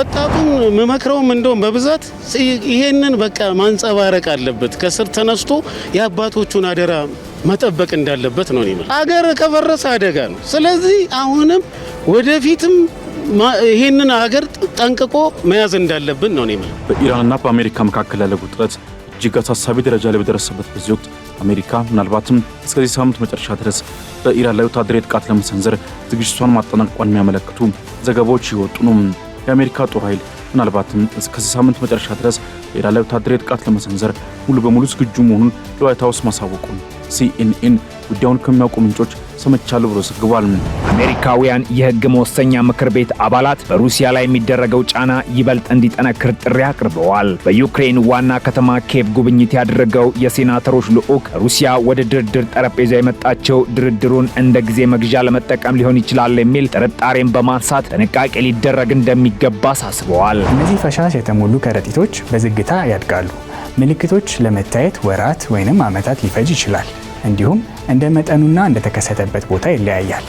ወጣቱን መመክረውም እንደውም በብዛት ይሄንን በቃ ማንጸባረቅ አለበት። ከስር ተነስቶ የአባቶቹን አደራ መጠበቅ እንዳለበት ነው የሚል አገር ከፈረሰ አደጋ ነው። ስለዚህ አሁንም ወደፊትም ይሄንን ሀገር ጠንቅቆ መያዝ እንዳለብን ነው የሚል በኢራንና በአሜሪካ መካከል ያለው ውጥረት እጅግ አሳሳቢ ደረጃ ላይ በደረሰበት በዚህ ወቅት አሜሪካ ምናልባትም እስከዚህ ሳምንት መጨረሻ ድረስ በኢራን ላይ ወታደራዊ ጥቃት ለመሰንዘር ዝግጅቷን ማጠናቀቋን የሚያመለክቱ ዘገባዎች ይወጡ ነው። የአሜሪካ ጦር ኃይል ምናልባትም እስከዚህ ሳምንት መጨረሻ ድረስ በኢራን ላይ ወታደራዊ ጥቃት ለመሰንዘር ሙሉ በሙሉ ዝግጁ መሆኑን ለዋይት ሃውስ ማሳወቁን CNN ጉዳዩን ከሚያውቁ ምንጮች ሰምቻለሁ ብሎ ዘግቧል። አሜሪካውያን የህግ መወሰኛ ምክር ቤት አባላት በሩሲያ ላይ የሚደረገው ጫና ይበልጥ እንዲጠነክር ጥሪ አቅርበዋል። በዩክሬን ዋና ከተማ ኬቭ ጉብኝት ያደረገው የሴናተሮች ልዑክ ሩሲያ ወደ ድርድር ጠረጴዛ የመጣቸው ድርድሩን እንደ ጊዜ መግዣ ለመጠቀም ሊሆን ይችላል የሚል ጥርጣሬን በማንሳት ጥንቃቄ ሊደረግ እንደሚገባ አሳስበዋል። እነዚህ ፈሳሽ የተሞሉ ከረጢቶች በዝግታ ያድጋሉ። ምልክቶች ለመታየት ወራት ወይንም ዓመታት ሊፈጅ ይችላል። እንዲሁም እንደ መጠኑና እንደ ተከሰተበት ቦታ ይለያያል።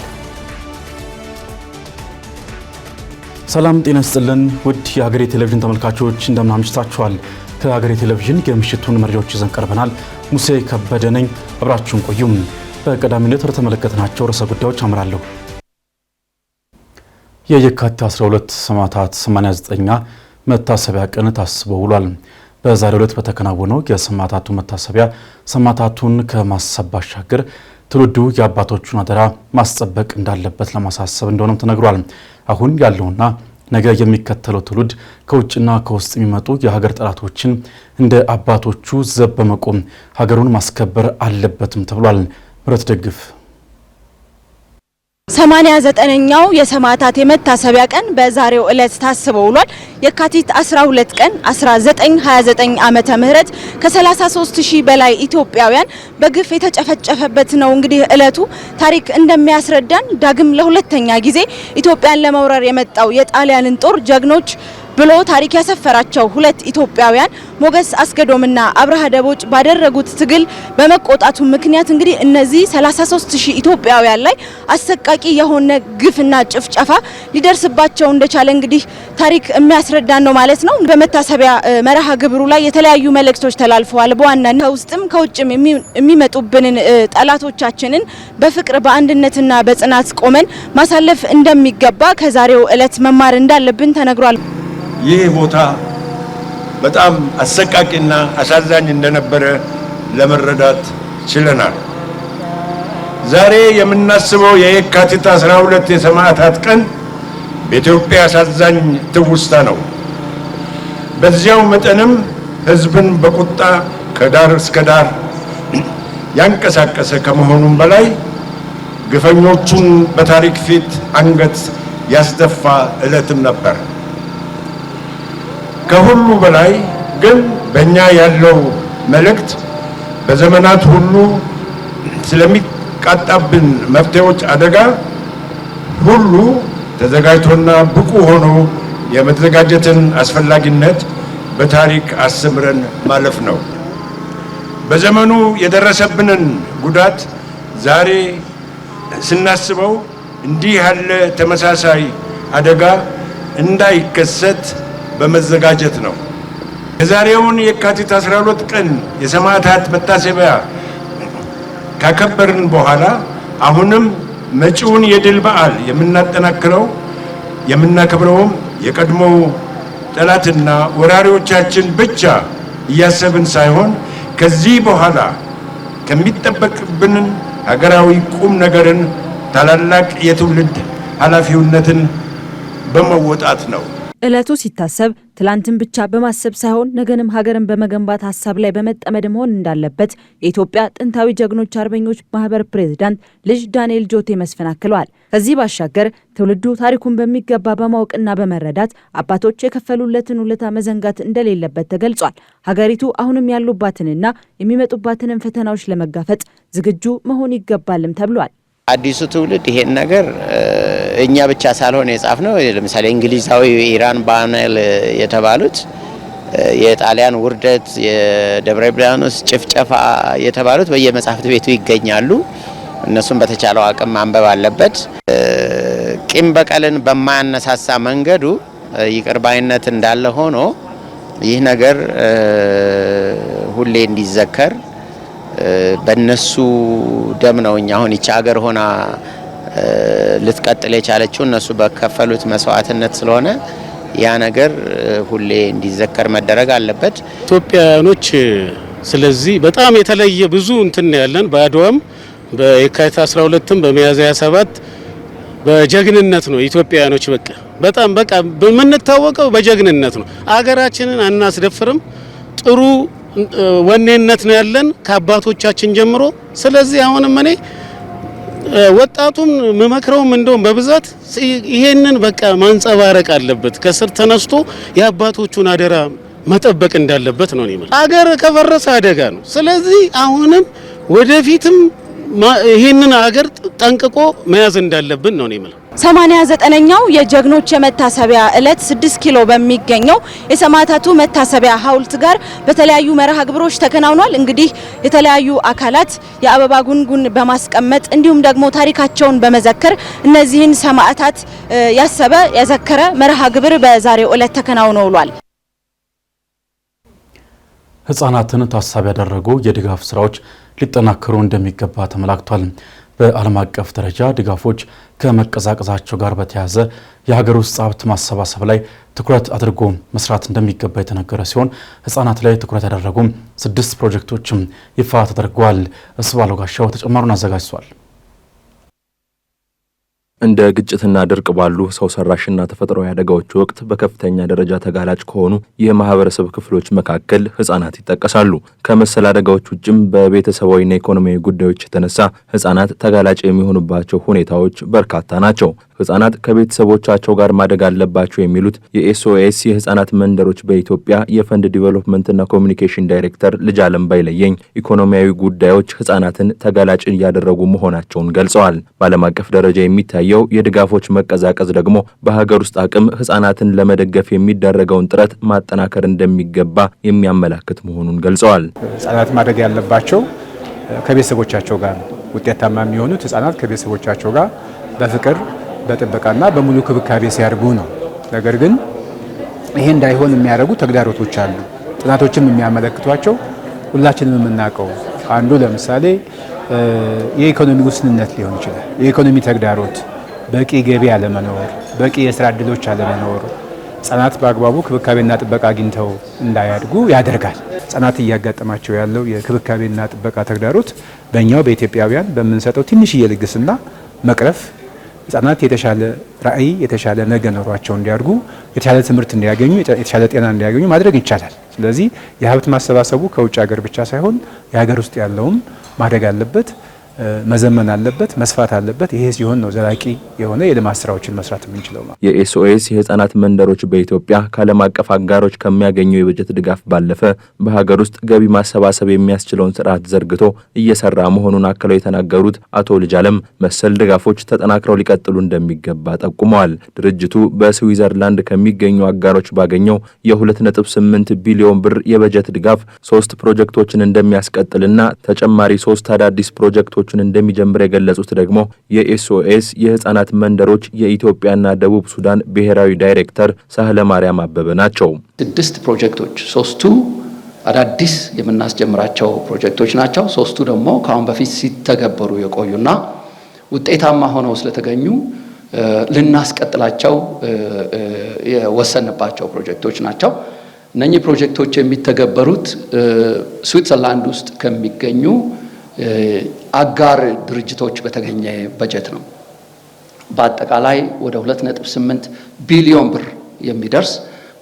ሰላም ጤና ይስጥልን ውድ የሀገሬ ቴሌቪዥን ተመልካቾች እንደምን አምሽታችኋል። ከሀገሬ ቴሌቪዥን የምሽቱን መረጃዎች ይዘን ቀርበናል። ሙሴ ከበደ ነኝ። አብራችሁን ቆዩም። በቀዳሚነት ወደ ተመለከትናቸው ርዕሰ ጉዳዮች አምራለሁ። የየካቲት 12 ሰማዕታት 89ኛ መታሰቢያ ቀን ታስቦ ውሏል። በዛሬው ዕለት በተከናወነው የሰማዕታቱ መታሰቢያ ሰማዕታቱን ከማሰብ ባሻገር ትውልዱ የአባቶቹን አደራ ማስጠበቅ እንዳለበት ለማሳሰብ እንደሆነም ተነግሯል። አሁን ያለውና ነገ የሚከተለው ትውልድ ከውጭና ከውስጥ የሚመጡ የሀገር ጠላቶችን እንደ አባቶቹ ዘብ በመቆም ሀገሩን ማስከበር አለበትም ተብሏል። ምረት ደግፍ 89ኛው የሰማዕታት የመታሰቢያ ቀን በዛሬው ዕለት ታስቦ ውሏል። የካቲት 12 ቀን 1929 ዓመተ ምህረት ከ33000 በላይ ኢትዮጵያውያን በግፍ የተጨፈጨፈበት ነው። እንግዲህ ዕለቱ ታሪክ እንደሚያስረዳን ዳግም ለሁለተኛ ጊዜ ኢትዮጵያን ለመውረር የመጣው የጣሊያንን ጦር ጀግኖች ብሎ ታሪክ ያሰፈራቸው ሁለት ኢትዮጵያውያን ሞገስ አስገዶምና አብርሃ ደቦጭ ባደረጉት ትግል በመቆጣቱ ምክንያት እንግዲህ እነዚህ 33000 ኢትዮጵያውያን ላይ አሰቃቂ የሆነ ግፍና ጭፍጨፋ ሊደርስባቸው እንደቻለ እንግዲህ ታሪክ የሚያስረዳን ነው ማለት ነው። በመታሰቢያ መርሃ ግብሩ ላይ የተለያዩ መልእክቶች ተላልፈዋል። በዋናነት ከውስጥም ከውጭም የሚመጡብንን ጠላቶቻችንን በፍቅር በአንድነትና በጽናት ቆመን ማሳለፍ እንደሚገባ ከዛሬው ዕለት መማር እንዳለብን ተነግሯል። ይህ ቦታ በጣም አሰቃቂና አሳዛኝ እንደነበረ ለመረዳት ችለናል። ዛሬ የምናስበው የየካቲት 12 የሰማዕታት ቀን በኢትዮጵያ አሳዛኝ ትውስታ ነው። በዚያው መጠንም ሕዝብን በቁጣ ከዳር እስከ ዳር ያንቀሳቀሰ ከመሆኑም በላይ ግፈኞቹን በታሪክ ፊት አንገት ያስደፋ ዕለትም ነበር። ከሁሉ በላይ ግን በእኛ ያለው መልእክት በዘመናት ሁሉ ስለሚቃጣብን መፍትሄዎች አደጋ ሁሉ ተዘጋጅቶና ብቁ ሆኖ የመዘጋጀትን አስፈላጊነት በታሪክ አስምረን ማለፍ ነው። በዘመኑ የደረሰብንን ጉዳት ዛሬ ስናስበው እንዲህ ያለ ተመሳሳይ አደጋ እንዳይከሰት በመዘጋጀት ነው። የዛሬውን የካቲት 12 ቀን የሰማዕታት መታሰቢያ ካከበርን በኋላ አሁንም መጪውን የድል በዓል የምናከብረውም የቀድሞው ጠላትና ወራሪዎቻችን ብቻ እያሰብን ሳይሆን ከዚህ በኋላ ከሚጠበቅብን ሀገራዊ ቁም ነገርን ታላላቅ የትውልድ ኃላፊነትን በመወጣት ነው። ዕለቱ ሲታሰብ ትላንትን ብቻ በማሰብ ሳይሆን ነገንም ሀገርን በመገንባት ሀሳብ ላይ በመጠመድ መሆን እንዳለበት የኢትዮጵያ ጥንታዊ ጀግኖች አርበኞች ማህበር ፕሬዝዳንት ልጅ ዳንኤል ጆቴ መስፍን አክለዋል። ከዚህ ባሻገር ትውልዱ ታሪኩን በሚገባ በማወቅና በመረዳት አባቶች የከፈሉለትን ውለታ መዘንጋት እንደሌለበት ተገልጿል። ሀገሪቱ አሁንም ያሉባትንና የሚመጡባትንን ፈተናዎች ለመጋፈጥ ዝግጁ መሆን ይገባልም ተብሏል። አዲሱ ትውልድ ይሄን ነገር እኛ ብቻ ሳልሆን የጻፍነው ለምሳሌ እንግሊዛዊ ኢራን ባነል የተባሉት የጣሊያን ውርደት የደብረ ብርሃኖስ ጭፍጨፋ የተባሉት በየመጻሕፍት ቤቱ ይገኛሉ። እነሱም በተቻለው አቅም ማንበብ አለበት። ቂም በቀልን በማያነሳሳ መንገዱ ይቅር ባይነት እንዳለ ሆኖ ይህ ነገር ሁሌ እንዲዘከር በነሱ ደም ነው እኛ አሁን ይቺ ሀገር ሆና ልትቀጥል የቻለችው እነሱ በከፈሉት መስዋዕትነት ስለሆነ ያ ነገር ሁሌ እንዲዘከር መደረግ አለበት ኢትዮጵያኖች። ስለዚህ በጣም የተለየ ብዙ እንትን ያለን በአድዋም በየካቲት 12ም በሚያዝያ 7 በጀግንነት ነው ኢትዮጵያኖች በጣም በምንታወቀው በጀግንነት ነው። አገራችንን አናስደፍርም። ጥሩ ወኔነት ነው ያለን ከአባቶቻችን ጀምሮ። ስለዚህ አሁንም እኔ ወጣቱም መመክረውም እንደውም በብዛት ይሄንን ማንጸባረቅ አለበት። ከስር ተነስቶ የአባቶቹን አደራ መጠበቅ እንዳለበት ነው የሚል አገር ከፈረሰ አደጋ ነው። ስለዚህ አሁንም ወደፊትም ይሄንን አገር ጠንቅቆ መያዝ እንዳለብን ነው የሚል 89ኛው የጀግኖች የመታሰቢያ ዕለት 6 ኪሎ በሚገኘው የሰማዕታቱ መታሰቢያ ሐውልት ጋር በተለያዩ መርሃ ግብሮች ተከናውኗል። እንግዲህ የተለያዩ አካላት የአበባ ጉንጉን በማስቀመጥ እንዲሁም ደግሞ ታሪካቸውን በመዘከር እነዚህን ሰማዕታት ያሰበ ያዘከረ መርሃ ግብር በዛሬው ዕለት ተከናውኖ ውሏል። ህጻናትን ታሳቢ ያደረጉ የድጋፍ ስራዎች ሊጠናከሩ እንደሚገባ ተመላክቷል። በዓለም አቀፍ ደረጃ ድጋፎች ከመቀዛቀዛቸው ጋር በተያያዘ የሀገር ውስጥ ሀብት ማሰባሰብ ላይ ትኩረት አድርጎ መስራት እንደሚገባ የተነገረ ሲሆን ህጻናት ላይ ትኩረት ያደረጉ 6 ፕሮጀክቶችም ይፋ ተደርገዋል። እስባለው ጋሻው ተጨማሩን አዘጋጅቷል። እንደ ግጭትና ድርቅ ባሉ ሰው ሰራሽና ተፈጥሯዊ አደጋዎች ወቅት በከፍተኛ ደረጃ ተጋላጭ ከሆኑ የማህበረሰብ ክፍሎች መካከል ህጻናት ይጠቀሳሉ። ከመሰል አደጋዎች ውጭም በቤተሰባዊና ኢኮኖሚያዊ ጉዳዮች የተነሳ ህጻናት ተጋላጭ የሚሆኑባቸው ሁኔታዎች በርካታ ናቸው። ህጻናት ከቤተሰቦቻቸው ጋር ማደግ አለባቸው የሚሉት የኤስኦኤስ የህጻናት መንደሮች በኢትዮጵያ የፈንድ ዲቨሎፕመንትና ኮሚኒኬሽን ዳይሬክተር ልጅአለም ባይለየኝ ኢኮኖሚያዊ ጉዳዮች ህጻናትን ተጋላጭ እያደረጉ መሆናቸውን ገልጸዋል። በዓለም አቀፍ ደረጃ የሚታየው የድጋፎች መቀዛቀዝ ደግሞ በሀገር ውስጥ አቅም ህጻናትን ለመደገፍ የሚደረገውን ጥረት ማጠናከር እንደሚገባ የሚያመላክት መሆኑን ገልጸዋል። ህጻናት ማደግ ያለባቸው ከቤተሰቦቻቸው ጋር ውጤታማ የሚሆኑት ህጻናት ከቤተሰቦቻቸው ጋር በፍቅር በጥበቃና በሙሉ ክብካቤ ሲያድጉ ነው። ነገር ግን ይሄ እንዳይሆን የሚያደርጉ ተግዳሮቶች አሉ። ጥናቶችም የሚያመለክቷቸው ሁላችንም የምናውቀው አንዱ ለምሳሌ የኢኮኖሚ ውስንነት ሊሆን ይችላል። የኢኮኖሚ ተግዳሮት፣ በቂ ገቢ አለመኖር፣ በቂ የስራ ዕድሎች አለመኖር ህጻናት በአግባቡ ክብካቤና ጥበቃ አግኝተው እንዳያድጉ ያደርጋል። ህጻናት እያጋጠማቸው ያለው የክብካቤና ጥበቃ ተግዳሮት በእኛው በኢትዮጵያውያን በምንሰጠው ትንሽዬ ልግስና መቅረፍ ህጻናት የተሻለ ራዕይ የተሻለ ነገ ኖሯቸው እንዲያድጉ የተሻለ ትምህርት እንዲያገኙ የተሻለ ጤና እንዲያገኙ ማድረግ ይቻላል። ስለዚህ የሀብት ማሰባሰቡ ከውጭ ሀገር ብቻ ሳይሆን የሀገር ውስጥ ያለውም ማደግ አለበት፣ መዘመን አለበት፣ መስፋት አለበት። ይሄ ሲሆን ነው ዘላቂ የሆነ የልማት ስራዎችን መስራት የምንችለው ነው። የኤስኦኤስ የህጻናት መንደሮች በኢትዮጵያ ከዓለም አቀፍ አጋሮች ከሚያገኘው የበጀት ድጋፍ ባለፈ በሀገር ውስጥ ገቢ ማሰባሰብ የሚያስችለውን ስርዓት ዘርግቶ እየሰራ መሆኑን አክለው የተናገሩት አቶ ልጅአለም መሰል ድጋፎች ተጠናክረው ሊቀጥሉ እንደሚገባ ጠቁመዋል። ድርጅቱ በስዊዘርላንድ ከሚገኙ አጋሮች ባገኘው የ2.8 ቢሊዮን ብር የበጀት ድጋፍ 3 ፕሮጀክቶችን እንደሚያስቀጥልና ተጨማሪ 3 አዳዲስ ፕሮጀክቶች እንደሚጀምር የገለጹት ደግሞ የኤስኦኤስ የህፃናት መንደሮች የኢትዮጵያና ደቡብ ሱዳን ብሔራዊ ዳይሬክተር ሳህለ ማርያም አበበ ናቸው። 6 ፕሮጀክቶች 3ቱ አዳዲስ የምናስጀምራቸው ፕሮጀክቶች ናቸው። 3ቱ ደግሞ ከአሁን በፊት ሲተገበሩ የቆዩና ውጤታማ ሆነው ስለተገኙ ልናስቀጥላቸው የወሰንባቸው ፕሮጀክቶች ናቸው። እነኚህ ፕሮጀክቶች የሚተገበሩት ስዊትዘርላንድ ውስጥ ከሚገኙ አጋር ድርጅቶች በተገኘ በጀት ነው። በአጠቃላይ ወደ 2.8 ቢሊዮን ብር የሚደርስ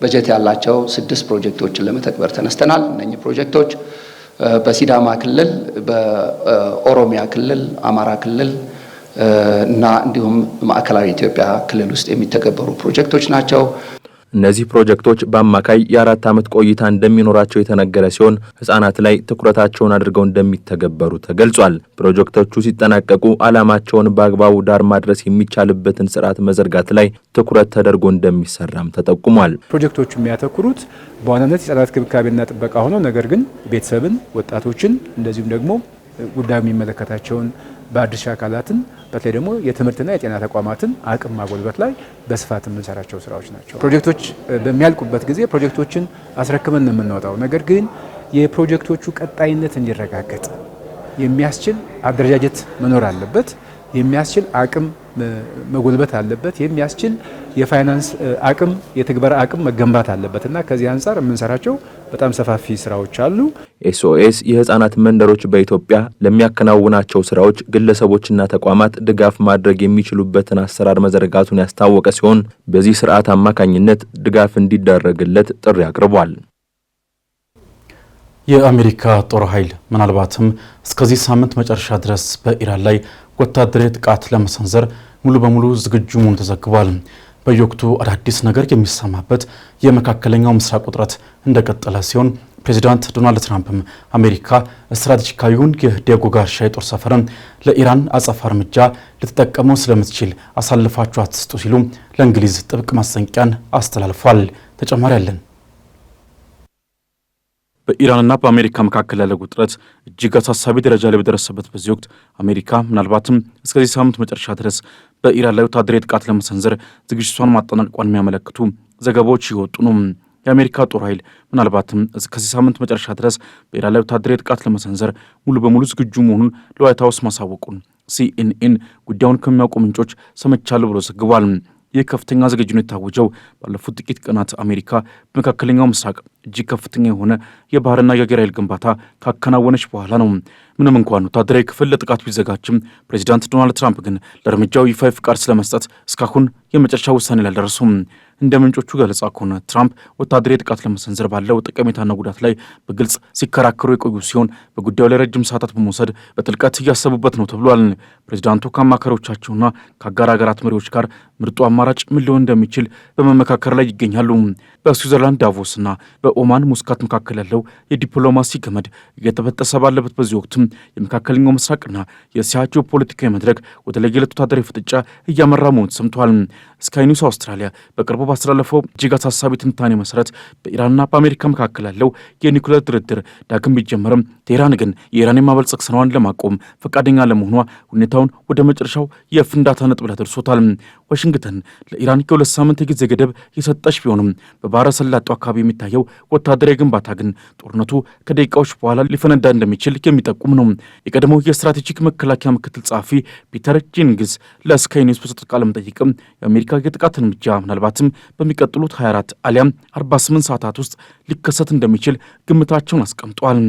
በጀት ያላቸው 6 ፕሮጀክቶችን ለመተግበር ተነስተናል። እነኚህ ፕሮጀክቶች በሲዳማ ክልል፣ በኦሮሚያ ክልል፣ አማራ ክልል እና እንዲሁም ማዕከላዊ ኢትዮጵያ ክልል ውስጥ የሚተገበሩ ፕሮጀክቶች ናቸው። እነዚህ ፕሮጀክቶች በአማካይ የ4 ዓመት ቆይታ እንደሚኖራቸው የተነገረ ሲሆን ህጻናት ላይ ትኩረታቸውን አድርገው እንደሚተገበሩ ተገልጿል። ፕሮጀክቶቹ ሲጠናቀቁ ዓላማቸውን በአግባቡ ዳር ማድረስ የሚቻልበትን ስርዓት መዘርጋት ላይ ትኩረት ተደርጎ እንደሚሰራም ተጠቁሟል። ፕሮጀክቶቹ የሚያተኩሩት በዋናነት የህጻናት ክብካቤና ጥበቃ ሆኖ ነገር ግን ቤተሰብን፣ ወጣቶችን እንደዚሁም ደግሞ ጉዳዩ የሚመለከታቸውን ባለድርሻ አካላትን በተለይ ደግሞ የትምህርትና የጤና ተቋማትን አቅም ማጎልበት ላይ በስፋት የምንሰራቸው ስራዎች ናቸው። ፕሮጀክቶች በሚያልቁበት ጊዜ ፕሮጀክቶችን አስረክበን ነው የምንወጣው። ነገር ግን የፕሮጀክቶቹ ቀጣይነት እንዲረጋገጥ የሚያስችል አደረጃጀት መኖር አለበት። የሚያስችል አቅም መጎልበት አለበት። የሚያስችል የፋይናንስ አቅም፣ የትግበራ አቅም መገንባት አለበት እና ከዚህ አንጻር የምንሰራቸው በጣም ሰፋፊ ስራዎች አሉ። ኤስኦኤስ የህፃናት መንደሮች በኢትዮጵያ ለሚያከናውናቸው ስራዎች ግለሰቦችና ተቋማት ድጋፍ ማድረግ የሚችሉበትን አሰራር መዘርጋቱን ያስታወቀ ሲሆን በዚህ ስርዓት አማካኝነት ድጋፍ እንዲደረግለት ጥሪ አቅርቧል። የአሜሪካ ጦር ኃይል ምናልባትም እስከዚህ ሳምንት መጨረሻ ድረስ በኢራን ላይ ወታደራዊ ጥቃት ለመሰንዘር ሙሉ በሙሉ ዝግጁ መሆኑ ተዘግቧል። በየወቅቱ አዳዲስ ነገር የሚሰማበት የመካከለኛው ምስራቅ ውጥረት እንደቀጠለ ሲሆን ፕሬዚዳንት ዶናልድ ትራምፕም አሜሪካ ስትራቴጂካዊውን የዲያጎ ጋርሻ የጦር ሰፈርን ለኢራን አጸፋ እርምጃ ልትጠቀመው ስለምትችል አሳልፋችሁ አትስጡ ሲሉ ለእንግሊዝ ጥብቅ ማስጠንቀቂያን አስተላልፏል። ተጨማሪ አለን። በኢራንና በአሜሪካ መካከል ያለው ውጥረት እጅግ አሳሳቢ ደረጃ ላይ በደረሰበት በዚህ ወቅት አሜሪካ ምናልባትም እስከዚህ ሳምንት መጨረሻ ድረስ በኢራን ላይ ወታደራዊ ጥቃት ለመሰንዘር ዝግጅቷን ማጠናቀቋን የሚያመለክቱ ዘገባዎች ይወጡ ነው። የአሜሪካ ጦር ኃይል ምናልባትም እስከዚህ ሳምንት መጨረሻ ድረስ በኢራን ላይ ወታደራዊ ጥቃት ለመሰንዘር ሙሉ በሙሉ ዝግጁ መሆኑን ለዋይት ሀውስ ማሳወቁን ሲኤንኤን ጉዳዩን ከሚያውቁ ምንጮች ሰምቻለሁ ብሎ ዘግቧል። ይህ ከፍተኛ ዝግጁነት የታወጀው ባለፉት ጥቂት ቀናት አሜሪካ በመካከለኛው ምስራቅ እጅግ ከፍተኛ የሆነ የባህርና የአየር ኃይል ግንባታ ካከናወነች በኋላ ነው። ምንም እንኳን ወታደራዊ ክፍል ለጥቃት ቢዘጋጅም ፕሬዚዳንት ዶናልድ ትራምፕ ግን ለእርምጃው ይፋዊ ፍቃድ ስለመስጠት እስካሁን የመጨረሻ ውሳኔ ላይ አልደረሱም። እንደ ምንጮቹ ገለጻ ከሆነ ትራምፕ ወታደራዊ ጥቃት ለመሰንዘር ባለው ጠቀሜታና ጉዳት ላይ በግልጽ ሲከራከሩ የቆዩ ሲሆን በጉዳዩ ላይ ረጅም ሰዓታት በመውሰድ በጥልቀት እያሰቡበት ነው ተብሏል። ፕሬዚዳንቱ ከአማካሪዎቻቸውና ከአጋር ሀገራት መሪዎች ጋር ምርጡ አማራጭ ምን ሊሆን እንደሚችል በመመካከር ላይ ይገኛሉ። በስዊዘርላንድ ዳቮስና በኦማን ሙስካት መካከል ያለው የዲፕሎማሲ ገመድ እየተበጠሰ ባለበት በዚህ ወቅትም የመካከለኛው ምስራቅና የእስያ ጂኦፖለቲካዊ መድረክ ወደ ለየለት ወታደራዊ ፍጥጫ እያመራ መሆኑ ተሰምቷል። ስካይ ኒውስ አውስትራሊያ በቅርቡ ባስተላለፈው እጅግ አሳሳቢ ትንታኔ መሰረት በኢራንና በአሜሪካ መካከል ያለው የኒኩሌር ድርድር ዳግም ቢጀመርም ቴህራን ግን የኢራን የማበልጸግ ስራዋን ለማቆም ፈቃደኛ ለመሆኗ ሁኔታውን ወደ መጨረሻው የፍንዳታ ነጥብ ላይ ደርሶታል። ዋሽንግተን ለኢራን የ2 ሳምንት የጊዜ ገደብ የሰጠች ቢሆንም በባህረ ሰላጤው አካባቢ የሚታየው ወታደራዊ ግንባታ ግን ጦርነቱ ከደቂቃዎች በኋላ ሊፈነዳ እንደሚችል የሚጠቁም ነው። የቀድሞው የስትራቴጂክ መከላከያ ምክትል ጸሐፊ ፒተር ጄንግስ ለስካይ ኒውስ በሰጡት ቃለ መጠይቅም የአሜሪካ የጥቃት እርምጃ ምናልባትም በሚቀጥሉት 24 አሊያም 48 ሰዓታት ውስጥ ሊከሰት እንደሚችል ግምታቸውን አስቀምጠዋል።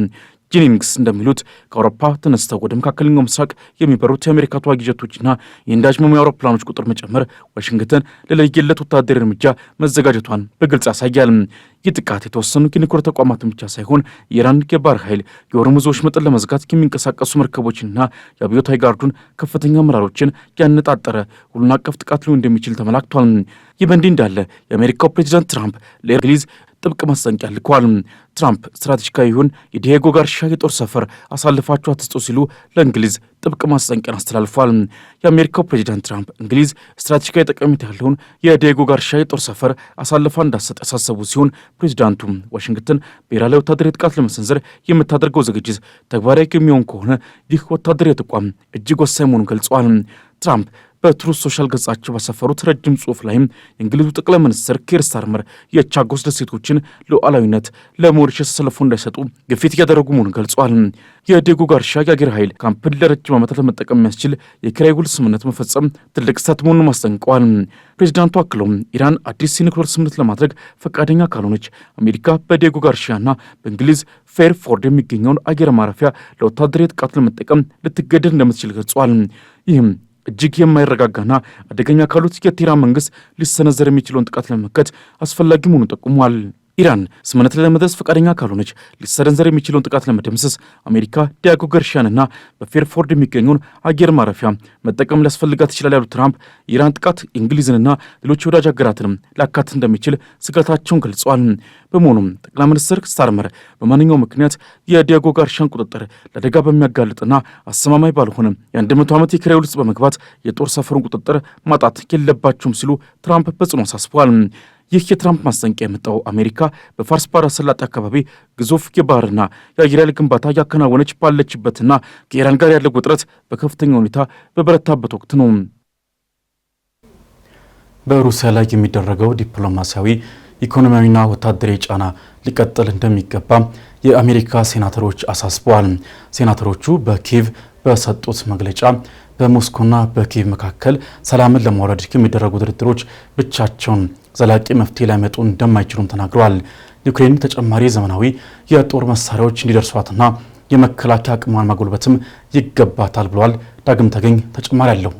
ጄኒንግስ እንደሚሉት ከአውሮፓ ተነስተው ወደ መካከለኛው ምስራቅ የሚበሩት የአሜሪካ ተዋጊ ጀቶችና የነዳጅ መሙያ አውሮፕላኖች ቁጥር መጨመር ዋሽንግተን ለለየለት ወታደራዊ እርምጃ መዘጋጀቷን በግልጽ ያሳያል። ይህ ጥቃት የተወሰኑ የኒውክሌር ተቋማትን ብቻ ሳይሆን የኢራን የባህር ኃይል የሆርሙዝ ወሽመጥን ለመዝጋት የሚንቀሳቀሱ መርከቦችንና የአብዮታዊ ጋርዱን ከፍተኛ አመራሮችን ያነጣጠረ ሁሉን አቀፍ ጥቃት ሊሆን እንደሚችል ተመላክቷል። ይህ በእንዲህ እንዳለ የአሜሪካው ፕሬዚዳንት ትራምፕ ለእንግሊዝ ጥብቅ ማስጠንቀቂያ ልከዋል። ትራምፕ ስትራቴጂካዊውን የዲያጎ ጋርሻ የጦር ሰፈር አሳልፋችሁ አትስጡ ሲሉ ለእንግሊዝ ጥብቅ ማስጠንቀቂያን አስተላልፏል። የአሜሪካው ፕሬዚዳንት ትራምፕ እንግሊዝ ስትራቴጂካዊ ጠቀሜታ ያለውን የዲያጎ ጋርሻ የጦር ሰፈር አሳልፋ እንዳትሰጥ ያሳሰቡ ሲሆን ፕሬዚዳንቱ ዋሽንግተን ብሔራዊ ላይ ወታደራዊ ጥቃት ለመሰንዘር የምታደርገው ዝግጅት ተግባራዊ የሚሆን ከሆነ ይህ ወታደራዊ ተቋም እጅግ ወሳኝ መሆኑን ገልጸዋል። ትራምፕ በትሩዝ ሶሻል ገጻቸው ባሰፈሩት ረጅም ጽሑፍ ላይም የእንግሊዙ ጠቅላይ ሚኒስትር ኪር ስታርመር የቻጎስ ደሴቶችን ሉዓላዊነት ለሞሪሸስ ተሰልፎ እንዳይሰጡ ግፊት እያደረጉ መሆኑን ገልጸዋል። የዲያጎ ጋርሻ የአየር ኃይል ካምፕን ለረጅም ዓመታት ለመጠቀም የሚያስችል የኪራይ ውል ስምምነት መፈጸም ትልቅ ስህተት መሆኑን አስጠንቅቀዋል። ፕሬዚዳንቱ አክለውም ኢራን አዲስ የኒውክሌር ስምምነት ለማድረግ ፈቃደኛ ካልሆነች አሜሪካ በዲያጎ ጋርሻና በእንግሊዝ ፌርፎርድ የሚገኘውን አየር ማረፊያ ለወታደራዊ ጥቃት ለመጠቀም ልትገደድ እንደምትችል ገልጸዋል። ይህም እጅግ የማይረጋጋና አደገኛ ካሉት የቴህራን መንግስት ሊሰነዘር የሚችለውን ጥቃት ለመመከት አስፈላጊ መሆኑን ጠቁሟል። ኢራን ስምምነት ላይ ለመድረስ ፈቃደኛ ካልሆነች ሊሰነዘር የሚችለውን ጥቃት ለመደምሰስ አሜሪካ ዲያጎ ጋርሻንና በፌርፎርድ የሚገኘውን አየር ማረፊያ መጠቀም ሊያስፈልጋት ይችላል ያሉት ትራምፕ የኢራን ጥቃት እንግሊዝንና ሌሎች የወዳጅ ሀገራትንም ሊያካትት እንደሚችል ስጋታቸውን ገልጸዋል። በመሆኑም ጠቅላይ ሚኒስትር ስታርመር በማንኛውም ምክንያት የዲያጎ ጋርሻን ቁጥጥር ለአደጋ በሚያጋልጥና አስተማማኝ ባልሆነ የ100 ዓመት የኪራይ ውል ውስጥ በመግባት የጦር ሰፈሩን ቁጥጥር ማጣት የለባቸውም ሲሉ ትራምፕ በጽኑ አሳስበዋል። ይህ የትራምፕ ማስጠንቀቂያ የመጣው አሜሪካ በፋርስ ባህረ ሰላጤ አካባቢ ግዙፍ የባህርና የአየር ኃይል ግንባታ እያከናወነች ባለችበትና ከኢራን ጋር ያለው ውጥረት በከፍተኛ ሁኔታ በበረታበት ወቅት ነው። በሩሲያ ላይ የሚደረገው ዲፕሎማሲያዊ ኢኮኖሚያዊና ወታደራዊ ጫና ሊቀጥል እንደሚገባ የአሜሪካ ሴናተሮች አሳስበዋል። ሴናተሮቹ በኪየቭ በሰጡት መግለጫ በሞስኮና በኪየቭ መካከል ሰላምን ለማውረድ የሚደረጉ ድርድሮች ብቻቸውን ዘላቂ መፍትሄ ሊያመጡ እንደማይችሉም ተናግረዋል። ዩክሬን ተጨማሪ ዘመናዊ የጦር መሳሪያዎች እንዲደርሷትና የመከላከያ አቅሟን ማጎልበትም ይገባታል ብለዋል። ዳግም ተገኝ ተጨማሪ አለው።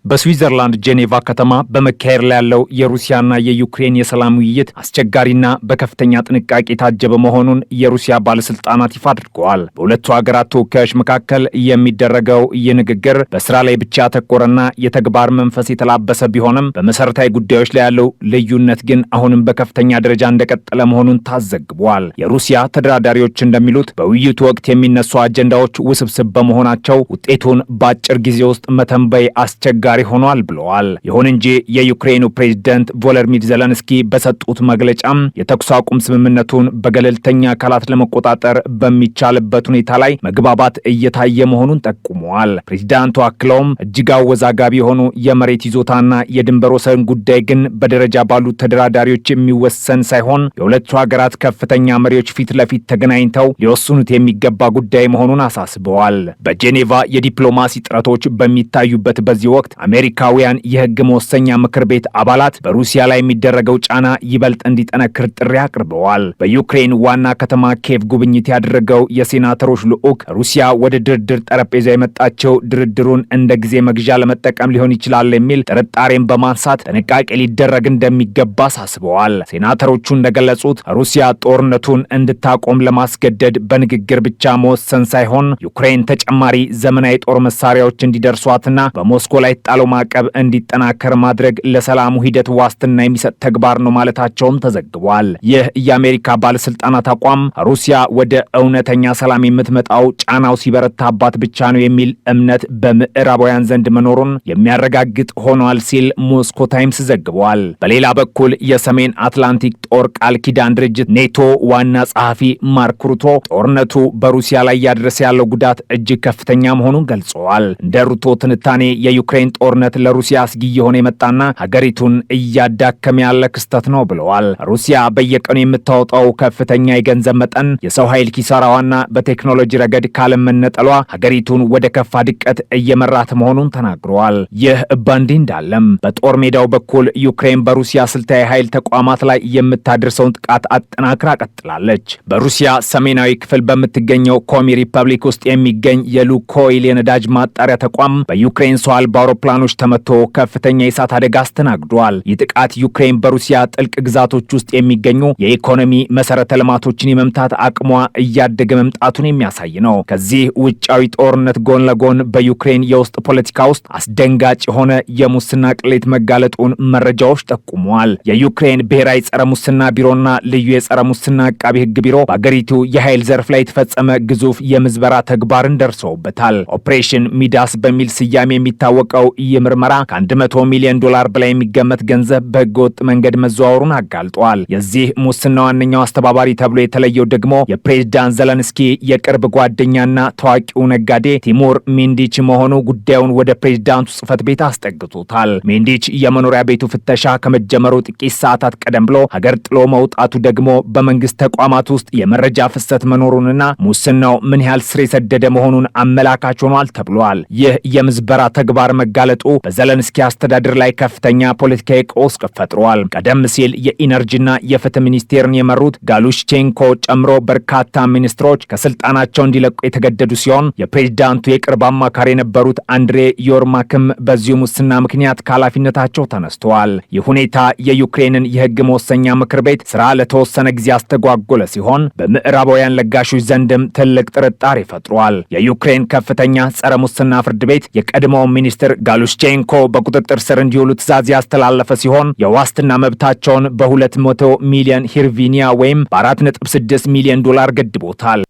በስዊዘርላንድ ጄኔቫ ከተማ በመካሄድ ላይ ያለው የሩሲያና የዩክሬን የሰላም ውይይት አስቸጋሪና በከፍተኛ ጥንቃቄ የታጀበ መሆኑን የሩሲያ ባለስልጣናት ይፋ አድርገዋል። በሁለቱ ሀገራት ተወካዮች መካከል የሚደረገው ይህ ንግግር በስራ ላይ ብቻ ያተኮረና የተግባር መንፈስ የተላበሰ ቢሆንም በመሰረታዊ ጉዳዮች ላይ ያለው ልዩነት ግን አሁንም በከፍተኛ ደረጃ እንደቀጠለ መሆኑን ታዘግቧል። የሩሲያ ተደራዳሪዎች እንደሚሉት በውይይቱ ወቅት የሚነሱ አጀንዳዎች ውስብስብ በመሆናቸው ውጤቱን በአጭር ጊዜ ውስጥ መተንበይ አስቸጋሪ ሆኗል ብለዋል። ይሁን እንጂ የዩክሬኑ ፕሬዝዳንት ቮሎዲሚር ዜሌንስኪ በሰጡት መግለጫም የተኩስ አቁም ስምምነቱን በገለልተኛ አካላት ለመቆጣጠር በሚቻልበት ሁኔታ ላይ መግባባት እየታየ መሆኑን ጠቁመዋል። ፕሬዝዳንቱ አክለውም እጅግ አወዛጋቢ የሆኑ የመሬት ይዞታና የድንበር ወሰን ጉዳይ ግን በደረጃ ባሉት ተደራዳሪዎች የሚወሰን ሳይሆን የሁለቱ ሀገራት ከፍተኛ መሪዎች ፊት ለፊት ተገናኝተው ሊወስኑት የሚገባ ጉዳይ መሆኑን አሳስበዋል። በጄኔቫ የዲፕሎማሲ ጥረቶች በሚታዩበት በዚህ ወቅት አሜሪካውያን የሕግ መወሰኛ ምክር ቤት አባላት በሩሲያ ላይ የሚደረገው ጫና ይበልጥ እንዲጠነክር ጥሪ አቅርበዋል። በዩክሬን ዋና ከተማ ኪየቭ ጉብኝት ያደረገው የሴናተሮች ልዑክ ሩሲያ ወደ ድርድር ጠረጴዛ የመጣቸው ድርድሩን እንደ ጊዜ መግዣ ለመጠቀም ሊሆን ይችላል የሚል ጥርጣሬን በማንሳት ጥንቃቄ ሊደረግ እንደሚገባ አሳስበዋል። ሴናተሮቹ እንደገለጹት ሩሲያ ጦርነቱን እንድታቆም ለማስገደድ በንግግር ብቻ መወሰን ሳይሆን ዩክሬን ተጨማሪ ዘመናዊ ጦር መሳሪያዎች እንዲደርሷትና በሞስኮ ላይ ጣለው ማዕቀብ እንዲጠናከር ማድረግ ለሰላሙ ሂደት ዋስትና የሚሰጥ ተግባር ነው ማለታቸውም ተዘግቧል። ይህ የአሜሪካ ባለስልጣናት አቋም ሩሲያ ወደ እውነተኛ ሰላም የምትመጣው ጫናው ሲበረታባት ብቻ ነው የሚል እምነት በምዕራባውያን ዘንድ መኖሩን የሚያረጋግጥ ሆኗል ሲል ሞስኮ ታይምስ ዘግቧል። በሌላ በኩል የሰሜን አትላንቲክ ጦር ቃል ኪዳን ድርጅት ኔቶ ዋና ጸሐፊ ማርክ ሩቶ ጦርነቱ በሩሲያ ላይ እያደረሰ ያለው ጉዳት እጅግ ከፍተኛ መሆኑን ገልጸዋል። እንደ ሩቶ ትንታኔ የዩክሬን ጦርነት ለሩሲያ አስጊ የሆነ የመጣና ሀገሪቱን እያዳከመ ያለ ክስተት ነው ብለዋል። ሩሲያ በየቀኑ የምታወጣው ከፍተኛ የገንዘብ መጠን፣ የሰው ኃይል ኪሳራዋና በቴክኖሎጂ ረገድ ካለመነጠሏ ሀገሪቱን ወደ ከፋ ድቀት እየመራት መሆኑን ተናግረዋል። ይህ በእንዲህ እንዳለም በጦር ሜዳው በኩል ዩክሬን በሩሲያ ስልታዊ ኃይል ተቋማት ላይ የምታደርሰውን ጥቃት አጠናክራ ቀጥላለች። በሩሲያ ሰሜናዊ ክፍል በምትገኘው ኮሚ ሪፐብሊክ ውስጥ የሚገኝ የሉኮይል የነዳጅ ማጣሪያ ተቋም በዩክሬን ሰው አልባ አውሮፕላኖች ተመቶ ከፍተኛ የእሳት አደጋ አስተናግዷል። ይህ ጥቃት ዩክሬን በሩሲያ ጥልቅ ግዛቶች ውስጥ የሚገኙ የኢኮኖሚ መሰረተ ልማቶችን የመምታት አቅሟ እያደገ መምጣቱን የሚያሳይ ነው። ከዚህ ውጫዊ ጦርነት ጎን ለጎን በዩክሬን የውስጥ ፖለቲካ ውስጥ አስደንጋጭ የሆነ የሙስና ቅሌት መጋለጡን መረጃዎች ጠቁመዋል። የዩክሬን ብሔራዊ ጸረ ሙስና ቢሮና ልዩ የጸረ ሙስና አቃቢ ሕግ ቢሮ በአገሪቱ የኃይል ዘርፍ ላይ የተፈጸመ ግዙፍ የምዝበራ ተግባርን ደርሰውበታል። ኦፕሬሽን ሚዳስ በሚል ስያሜ የሚታወቀው ይህ ምርመራ ከ100 ሚሊዮን ዶላር በላይ የሚገመት ገንዘብ በህገወጥ መንገድ መዘዋወሩን አጋልጧል። የዚህ ሙስና ዋነኛው አስተባባሪ ተብሎ የተለየው ደግሞ የፕሬዝዳንት ዘለንስኪ የቅርብ ጓደኛና ታዋቂው ነጋዴ ቲሙር ሜንዲች መሆኑ ጉዳዩን ወደ ፕሬዝዳንቱ ጽህፈት ቤት አስጠግቶታል። ሜንዲች የመኖሪያ ቤቱ ፍተሻ ከመጀመሩ ጥቂት ሰዓታት ቀደም ብሎ ሀገር ጥሎ መውጣቱ ደግሞ በመንግስት ተቋማት ውስጥ የመረጃ ፍሰት መኖሩንና ሙስናው ምን ያህል ስር የሰደደ መሆኑን አመላካች ሆኗል ተብሏል። ይህ የምዝበራ ተግባር መጋለጡ በዘለንስኪ አስተዳደር ላይ ከፍተኛ ፖለቲካዊ ቀውስ ፈጥሯል። ቀደም ሲል የኢነርጂና የፍትህ ሚኒስቴርን የመሩት ጋሉሽቼንኮ ጨምሮ በርካታ ሚኒስትሮች ከስልጣናቸው እንዲለቁ የተገደዱ ሲሆን የፕሬዝዳንቱ የቅርብ አማካሪ የነበሩት አንድሬ ዮርማክም በዚሁ ሙስና ምክንያት ከኃላፊነታቸው ተነስተዋል። ይህ ሁኔታ የዩክሬንን የህግ መወሰኛ ምክር ቤት ስራ ለተወሰነ ጊዜ አስተጓጎለ ሲሆን በምዕራባውያን ለጋሾች ዘንድም ትልቅ ጥርጣሬ ፈጥሯል። የዩክሬን ከፍተኛ ጸረ ሙስና ፍርድ ቤት የቀድሞው ሚኒስትር ጋሉሽቼንኮ በቁጥጥር ስር እንዲውሉ ትዕዛዝ ያስተላለፈ ሲሆን የዋስትና መብታቸውን በ200 ሚሊዮን ሂርቪኒያ ወይም በ4.6 ሚሊዮን ዶላር ገድቦታል።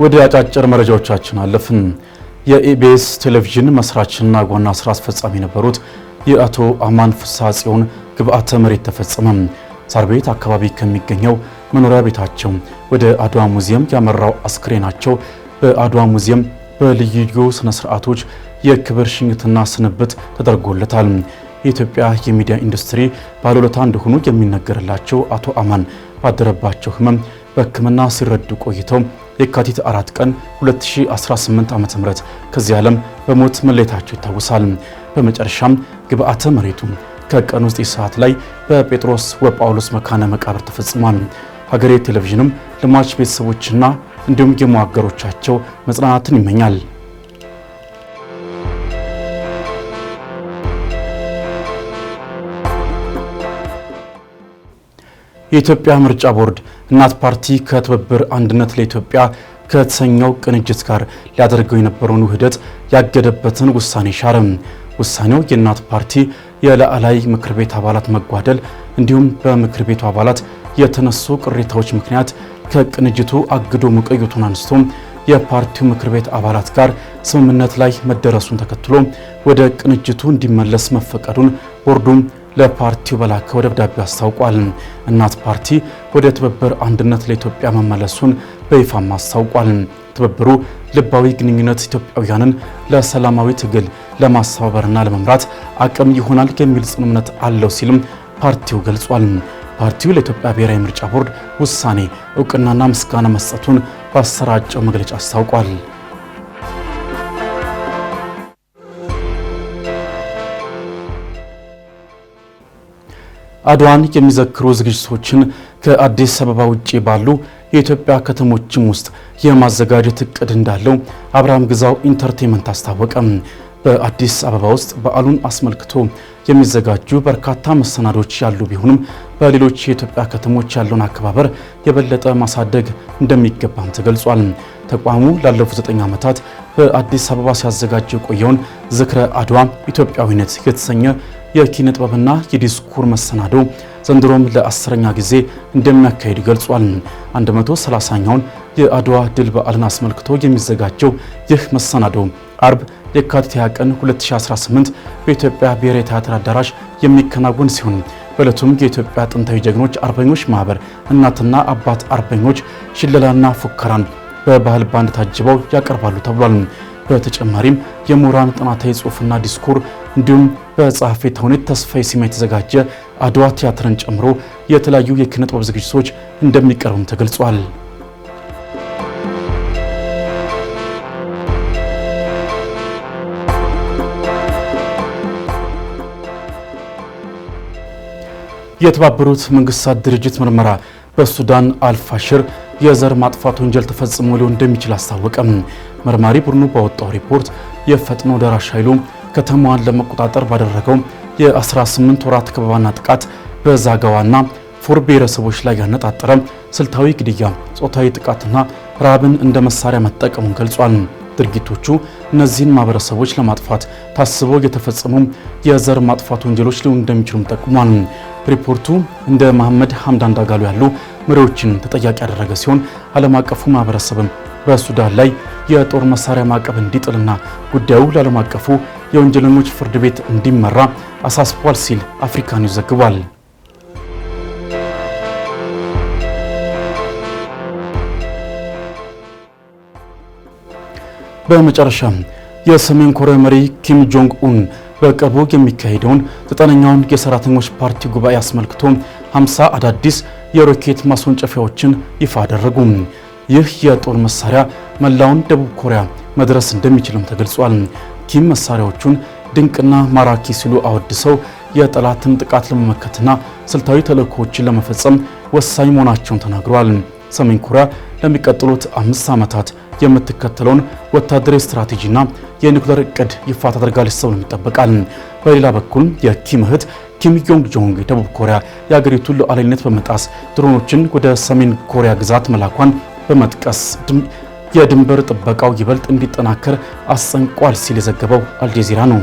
ወደ አጫጭር መረጃዎቻችን አለፍን። የኢቢኤስ ቴሌቪዥን መስራችና ዋና ስራ አስፈጻሚ የነበሩት የአቶ አማን ፍስሐ ጽዮን ግብአተ መሬት ተፈጸመ። ሳር ቤት አካባቢ ከሚገኘው መኖሪያ ቤታቸው ወደ አድዋ ሙዚየም ያመራው አስክሬናቸው በአድዋ ሙዚየም በልዩ ልዩ ስነ ስርዓቶች የክብር ሽኝትና ስንብት ተደርጎለታል። የኢትዮጵያ የሚዲያ ኢንዱስትሪ ባለውለታ እንደሆኑ የሚነገርላቸው አቶ አማን ባደረባቸው ህመም በሕክምና ሲረዱ ቆይተው የካቲት 4 ቀን 2018 ዓ.ም ከዚህ ዓለም በሞት መለየታቸው ይታወሳል። በመጨረሻም ግብአተ መሬቱ ከቀኑ 9 ሰዓት ላይ በጴጥሮስ ወጳውሎስ መካነ መቃብር ተፈጽሟል። ሀገሬ ቴሌቪዥንም ለሟች ቤተሰቦችና እንዲሁም የሟገሮቻቸው መጽናናትን ይመኛል። የኢትዮጵያ ምርጫ ቦርድ እናት ፓርቲ ከትብብር አንድነት ለኢትዮጵያ ከተሰኘው ቅንጅት ጋር ሊያደርገው የነበረውን ውህደት ያገደበትን ውሳኔ ሻረ። ውሳኔው የእናት ፓርቲ የላዕላይ ምክር ቤት አባላት መጓደል እንዲሁም በምክር ቤቱ አባላት የተነሱ ቅሬታዎች ምክንያት ከቅንጅቱ አግዶ መቆየቱን አንስቶ የፓርቲው ምክር ቤት አባላት ጋር ስምምነት ላይ መደረሱን ተከትሎ ወደ ቅንጅቱ እንዲመለስ መፈቀዱን ቦርዱ ለፓርቲው በላከው ደብዳቤ አስታውቋል። እናት ፓርቲ ወደ ትብብር አንድነት ለኢትዮጵያ መመለሱን በይፋም አስታውቋል። ትብብሩ ልባዊ ግንኙነት ኢትዮጵያውያንን ለሰላማዊ ትግል ለማስተባበርና ለመምራት አቅም ይሆናል የሚል ጽኑ እምነት አለው ሲልም ፓርቲው ገልጿል። ፓርቲው ለኢትዮጵያ ብሔራዊ ምርጫ ቦርድ ውሳኔ እውቅናና ምስጋና መስጠቱን ባሰራጨው መግለጫ አስታውቋል። አድዋን የሚዘክሩ ዝግጅቶችን ከአዲስ አበባ ውጪ ባሉ የኢትዮጵያ ከተሞችም ውስጥ የማዘጋጀት እቅድ እንዳለው አብርሃም ግዛው ኢንተርቴይንመንት አስታወቀ። በአዲስ አበባ ውስጥ በዓሉን አስመልክቶ የሚዘጋጁ በርካታ መሰናዶች ያሉ ቢሆንም በሌሎች የኢትዮጵያ ከተሞች ያለውን አከባበር የበለጠ ማሳደግ እንደሚገባም ተገልጿል። ተቋሙ ላለፉት 9 ዓመታት በአዲስ አበባ ሲያዘጋጅ የቆየውን ዝክረ አድዋ ኢትዮጵያዊነት የተሰኘ የኪነ ጥበብና የዲስኩር መሰናዶ ዘንድሮም ለ10ኛ ጊዜ እንደሚያካሂድ ገልጿል። 130ኛውን የአድዋ ድል በዓልን አስመልክቶ የሚዘጋጀው ይህ መሰናዶ አርብ የካቲት 20 ቀን 2018 በኢትዮጵያ ብሔራዊ ቲያትር አዳራሽ የሚከናወን ሲሆን በዕለቱም የኢትዮጵያ ጥንታዊ ጀግኖች አርበኞች ማህበር እናትና አባት አርበኞች ሽለላና ፉከራን በባህል ባንድ ታጅበው ያቀርባሉ ተብሏል። በተጨማሪም የምሁራን ጥናታዊ ጽሑፍና ዲስኩር እንዲሁም በጸሐፌ ተውኔት ተስፋዬ ሲማ የተዘጋጀ አድዋ ቲያትርን ጨምሮ የተለያዩ የኪነ ጥበብ ዝግጅቶች እንደሚቀርቡም ተገልጿል። የተባበሩት መንግስታት ድርጅት ምርመራ በሱዳን አልፋሽር የዘር ማጥፋት ወንጀል ተፈጽሞ ሊሆን እንደሚችል አስታወቀም። መርማሪ ቡድኑ ባወጣው ሪፖርት የፈጥኖ ደራሽ ኃይሉ ከተማዋን ለመቆጣጠር ባደረገው የ18 ወራት ከበባና ጥቃት በዛጋዋና ፉር ብሔረሰቦች ላይ ያነጣጠረ ስልታዊ ግድያ፣ ጾታዊ ጥቃትና ረሃብን እንደ መሳሪያ መጠቀሙን ገልጿል። ድርጊቶቹ እነዚህን ማህበረሰቦች ለማጥፋት ታስበው የተፈጸሙ የዘር ማጥፋት ወንጀሎች ሊሆኑ እንደሚችሉም ጠቁሟል። ሪፖርቱ እንደ መሐመድ ሐምዳን ዳጋሎ ያሉ መሪዎችን ተጠያቂ ያደረገ ሲሆን ዓለም አቀፉ ማህበረሰብም በሱዳን ላይ የጦር መሳሪያ ማዕቀብ እንዲጥልና ጉዳዩ ለዓለም አቀፉ የወንጀለኞች ፍርድ ቤት እንዲመራ አሳስቧል ሲል አፍሪካ ኒውስ ዘግቧል። በመጨረሻም የሰሜን ኮሪያ መሪ ኪም ጆንግ ኡን በቅርቡ የሚካሄደውን 9ኛውን የሰራተኞች ፓርቲ ጉባኤ አስመልክቶ 50 አዳዲስ የሮኬት ማስወንጨፊያዎችን ይፋ አደረጉ። ይህ የጦር መሳሪያ መላውን ደቡብ ኮሪያ መድረስ እንደሚችልም ተገልጿል። ኪም መሳሪያዎቹን ድንቅና ማራኪ ሲሉ አወድሰው የጠላትን ጥቃት ለመመከትና ስልታዊ ተልዕኮዎችን ለመፈጸም ወሳኝ መሆናቸውን ተናግረዋል። ሰሜን ኮሪያ ለሚቀጥሉት 5 ዓመታት የምትከተለውን ወታደራዊ ስትራቴጂና የኒውክሌር እቅድ ይፋ ታደርጋለች ተብሎ ይጠበቃል። በሌላ በኩል የኪም እህት ኪም ዮንግ ጆንግ ደቡብ ኮሪያ የአገሪቱን ሉዓላዊነት በመጣስ ድሮኖችን ወደ ሰሜን ኮሪያ ግዛት መላኳን በመጥቀስ የድንበር ጥበቃው ይበልጥ እንዲጠናከር አስጠንቋል ሲል የዘገበው አልጀዚራ ነው።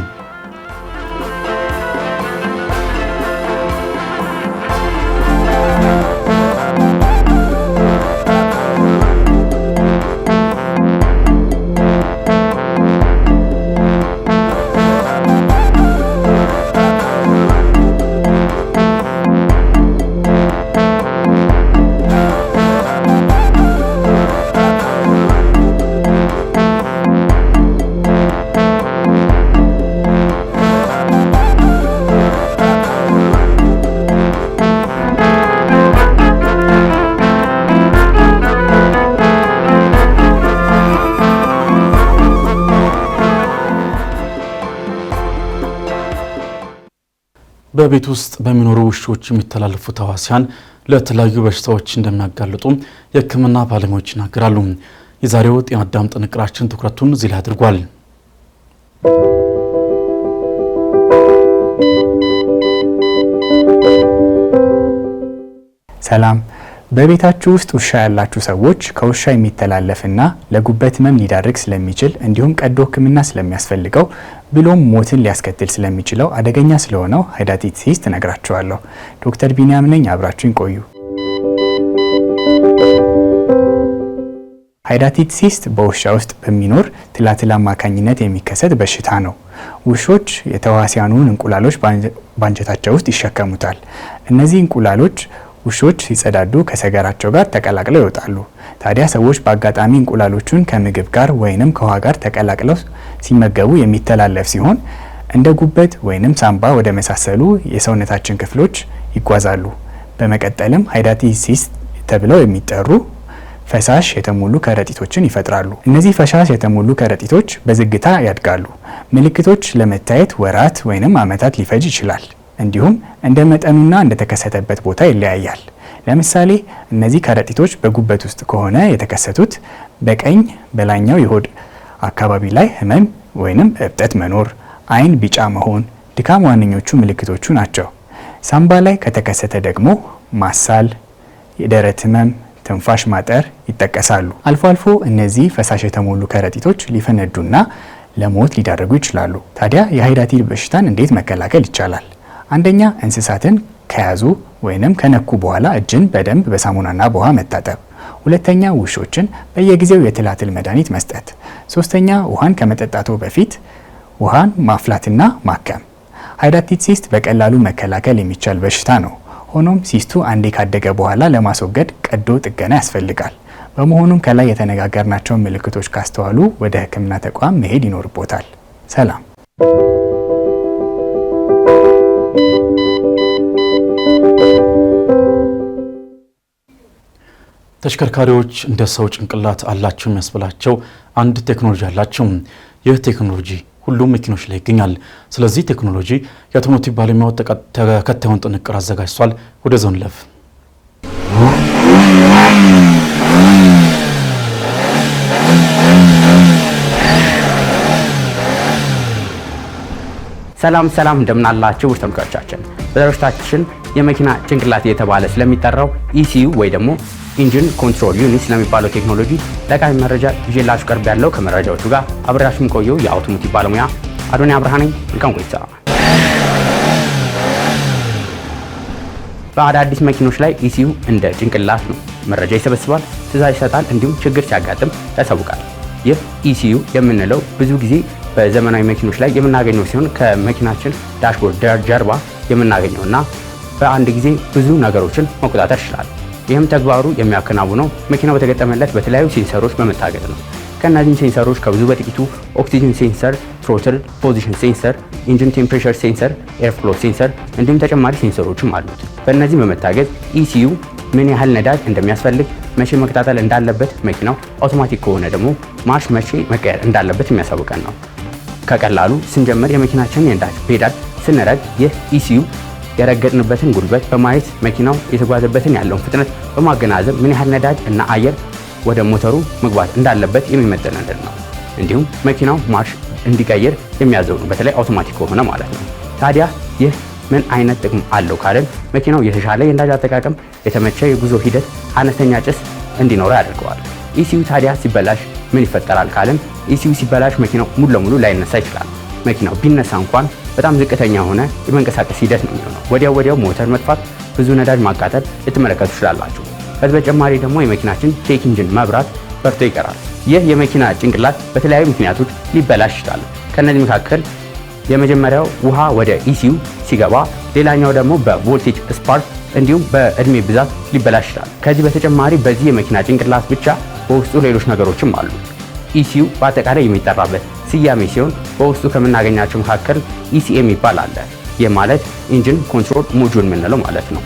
በቤት ውስጥ በሚኖሩ ውሾች የሚተላለፉ ተዋሲያን ለተለያዩ በሽታዎች እንደሚያጋልጡ የሕክምና ባለሙያዎች ይናገራሉ። የዛሬው ጤና አዳም ጥንቅራችን ትኩረቱን እዚህ ላይ አድርጓል። ሰላም። በቤታችሁ ውስጥ ውሻ ያላችሁ ሰዎች ከውሻ የሚተላለፍና ለጉበት ህመም ሊዳርግ ስለሚችል እንዲሁም ቀዶ ሕክምና ስለሚያስፈልገው ብሎም ሞትን ሊያስከትል ስለሚችለው አደገኛ ስለሆነው ሃይዳቲስ ሲስት ነግራችኋለሁ። ዶክተር ቢኒያም ነኝ፣ አብራችሁን ቆዩ። ሃይዳቲስ ሲስት በውሻ ውስጥ በሚኖር ትላትል አማካኝነት የሚከሰት በሽታ ነው። ውሾች የተዋሲያኑን እንቁላሎች ባንጀታቸው ውስጥ ይሸከሙታል። እነዚህ እንቁላሎች ውሾች ሲጸዳዱ ከሰገራቸው ጋር ተቀላቅለው ይወጣሉ። ታዲያ ሰዎች በአጋጣሚ እንቁላሎቹን ከምግብ ጋር ወይንም ከውሃ ጋር ተቀላቅለው ሲመገቡ የሚተላለፍ ሲሆን እንደ ጉበት ወይንም ሳምባ ወደ መሳሰሉ የሰውነታችን ክፍሎች ይጓዛሉ። በመቀጠልም ሃይዳቲስ ሲስት ተብለው የሚጠሩ ፈሳሽ የተሞሉ ከረጢቶችን ይፈጥራሉ። እነዚህ ፈሳሽ የተሞሉ ከረጢቶች በዝግታ ያድጋሉ። ምልክቶች ለመታየት ወራት ወይንም ዓመታት ሊፈጅ ይችላል። እንዲሁም እንደ መጠኑና እንደተከሰተበት ቦታ ይለያያል። ለምሳሌ እነዚህ ከረጢቶች በጉበት ውስጥ ከሆነ የተከሰቱት በቀኝ በላይኛው የሆድ አካባቢ ላይ ህመም ወይንም እብጠት መኖር፣ አይን ቢጫ መሆን፣ ድካም ዋነኞቹ ምልክቶቹ ናቸው። ሳምባ ላይ ከተከሰተ ደግሞ ማሳል፣ የደረት ህመም፣ ትንፋሽ ማጠር ይጠቀሳሉ። አልፎ አልፎ እነዚህ ፈሳሽ የተሞሉ ከረጢቶች ሊፈነዱና ለሞት ሊዳረጉ ይችላሉ። ታዲያ የሃይዳቲስ በሽታን እንዴት መከላከል ይቻላል? አንደኛ፣ እንስሳትን ከያዙ ወይንም ከነኩ በኋላ እጅን በደንብ በሳሙናና በውሃ መታጠብ። ሁለተኛ፣ ውሾችን በየጊዜው የትላትል መድኃኒት መስጠት። ሶስተኛ፣ ውሃን ከመጠጣቱ በፊት ውሃን ማፍላትና ማከም። ሃይዳቲስ ሲስት በቀላሉ መከላከል የሚቻል በሽታ ነው። ሆኖም ሲስቱ አንዴ ካደገ በኋላ ለማስወገድ ቀዶ ጥገና ያስፈልጋል። በመሆኑም ከላይ የተነጋገርናቸውን ምልክቶች ካስተዋሉ ወደ ሕክምና ተቋም መሄድ ይኖርቦታል። ሰላም። ተሽከርካሪዎች እንደ ሰው ጭንቅላት አላቸው የሚያስብላቸው አንድ ቴክኖሎጂ አላቸው። ይህ ቴክኖሎጂ ሁሉም መኪኖች ላይ ይገኛል። ስለዚህ ቴክኖሎጂ የአውቶሞቲቭ ባለሙያው ተከታዩን ጥንቅር አዘጋጅቷል። ወደ ዞን ለፍ ሰላም እንደምናላችሁ ውድ ተመልካቾቻችን፣ በደረጃችን የመኪና ጭንቅላት እየተባለ ስለሚጠራው ኢሲዩ ወይ ደግሞ ኢንጂን ኮንትሮል ዩኒት ስለሚባለው ቴክኖሎጂ ጠቃሚ መረጃ ይዤላችሁ ቀርብ ያለው ከመረጃዎቹ ጋር አብራችሁን ቆየው። የአውቶሞቲቭ ባለሙያ አዶንያ አብርሃ ነኝ። መልካም ቆይታ። በአዳዲስ መኪኖች ላይ ኢሲዩ እንደ ጭንቅላት ነው። መረጃ ይሰበስባል፣ ትዕዛዝ ይሰጣል፣ እንዲሁም ችግር ሲያጋጥም ያሳውቃል። ይህ ኢሲዩ የምንለው ብዙ ጊዜ በዘመናዊ መኪኖች ላይ የምናገኘው ሲሆን ከመኪናችን ዳሽቦርድ ጀርባ የምናገኘውና በአንድ ጊዜ ብዙ ነገሮችን መቆጣጠር ይችላል። ይህም ተግባሩ የሚያከናውነው መኪናው በተገጠመለት በተለያዩ ሴንሰሮች በመታገዝ ነው። ከእነዚህም ሴንሰሮች ከብዙ በጥቂቱ ኦክሲጅን ሴንሰር፣ ትሮትል ፖዚሽን ሴንሰር፣ ኢንጂን ቴምፕሬቸር ሴንሰር፣ ኤርፍሎ ሴንሰር እንዲሁም ተጨማሪ ሴንሰሮችም አሉት። በእነዚህ በመታገዝ ኢሲዩ ምን ያህል ነዳጅ እንደሚያስፈልግ፣ መቼ መከታተል እንዳለበት፣ መኪናው አውቶማቲክ ከሆነ ደግሞ ማርሽ መቼ መቀየር እንዳለበት የሚያሳውቀን ነው። ከቀላሉ ስንጀምር የመኪናችንን የነዳጅ ፔዳል ስንረግ ይህ ኢሲዩ የረገጥንበትን ጉልበት በማየት መኪናው የተጓዘበትን ያለውን ፍጥነት በማገናዘብ ምን ያህል ነዳጅ እና አየር ወደ ሞተሩ መግባት እንዳለበት የሚመጥንልን ነው። እንዲሁም መኪናው ማርሽ እንዲቀይር የሚያዘው ነው፣ በተለይ አውቶማቲክ ከሆነ ማለት ነው። ታዲያ ይህ ምን አይነት ጥቅም አለው ካልን መኪናው የተሻለ የነዳጅ አጠቃቀም፣ የተመቸ የጉዞ ሂደት፣ አነስተኛ ጭስ እንዲኖረው ያደርገዋል። ኢሲዩ ታዲያ ሲበላሽ ምን ይፈጠራል ካልን ኢሲዩ ሲበላሽ መኪናው ሙሉ ለሙሉ ላይነሳ ይችላል። መኪናው ቢነሳ እንኳን በጣም ዝቅተኛ የሆነ የመንቀሳቀስ ሂደት ነው የሚሆነው። ወዲያው ሞተር መጥፋት፣ ብዙ ነዳጅ ማቃጠል ልትመለከቱ ትችላላችሁ። ከዚህ በተጨማሪ ደግሞ የመኪናችን ቼክ ኢንጂን መብራት በርቶ ይቀራል። ይህ የመኪና ጭንቅላት በተለያዩ ምክንያቶች ሊበላሽ ይችላል። ከነዚህ መካከል የመጀመሪያው ውሃ ወደ ኢሲዩ ሲገባ፣ ሌላኛው ደግሞ በቮልቴጅ ስፓርክ እንዲሁም በእድሜ ብዛት ሊበላሽ ይችላል። ከዚህ በተጨማሪ በዚህ የመኪና ጭንቅላት ብቻ በውስጡ ሌሎች ነገሮችም አሉ። ኢሲዩ በአጠቃላይ የሚጠራበት ስያሜ ሲሆን በውስጡ ከምናገኛቸው መካከል ኢሲኤም ይባላል። ይህ ማለት ኢንጂን ኮንትሮል ሞጁል የምንለው ማለት ነው።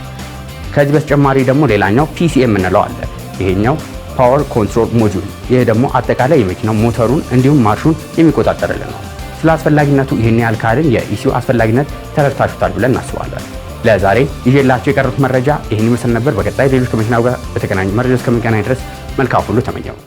ከዚህ በተጨማሪ ደግሞ ሌላኛው ፒሲኤም የምንለው አለ። ይሄኛው ፓወር ኮንትሮል ሞጁል፣ ይህ ደግሞ አጠቃላይ የመኪናው ሞተሩን እንዲሁም ማርሹን የሚቆጣጠርልን ነው። ስለ አስፈላጊነቱ ይህን ያህል ካልን የኢሲዩ አስፈላጊነት ተረድታችሁታል ብለን እናስባለን። ለዛሬ ይዤላችሁ የቀረቡት መረጃ ይህን ይመስል ነበር። በቀጣይ ሌሎች ከመኪናው ጋር በተገናኙ መረጃ እስከምንገናኝ ድረስ መልካም ሁሉ ተመኘው።